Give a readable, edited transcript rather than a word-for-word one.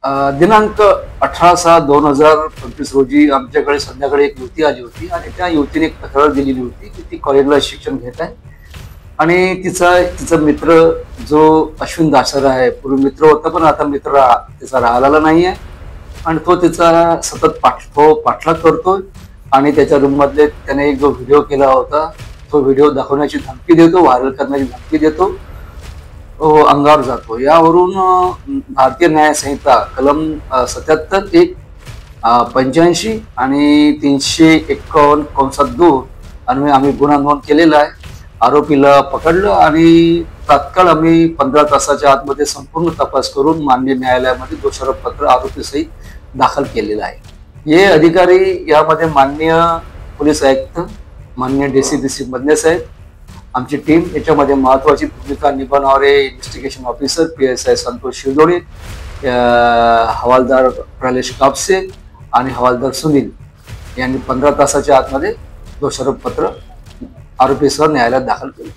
दिनांक 18/6/2025 रोजी आमच्याकडे संध्याकाळी एक युवती आली होती आणि त्या युवतीने एक तक्रार दिलेली होती की ती कॉलेजला शिक्षण घेत आहे आणि तिचा मित्र जो अश्विन दासर आहे, पूर्वी मित्र होता पण आता मित्र तिचा राहिलेला नाही आहे आणि तो तिचा सतत पाठलाग करतोय आणि त्याच्या रूम मधले त्याने एक जो व्हिडिओ केला होता तो व्हिडिओ दाखवण्याची धमकी देतो, व्हायरल करण्याची धमकी देतो, अंगावर जातो। यावरून भारतीय न्याय संहिता कलम 77(1), 85 आणि 351(2) अन्वये आम्ही गुन्हा नोंद केलेला आहे। आरोपीला पकडलं आणि तात्काळ आम्ही 15 तासाच्या आतमध्ये संपूर्ण तपास करून माननीय न्यायालयामध्ये दोषारोपपत्र आरोपीसहित दाखल केलेलं आहे। हे अधिकारी यामध्ये माननीय पोलीस आयुक्त, माननीय DCPC मधले साहेब, आमची टीम याच्यामध्ये महत्वाची भूमिका निभावणारे इन्व्हेस्टिगेशन ऑफिसर PSI संतोष शिवदोळे, हवालदार प्रलेश कापसे आणि हवालदार सुनील यांनी 15 तासाच्या आतमध्ये दोषारोपपत्र आरोपीसह न्यायालयात दाखल केले।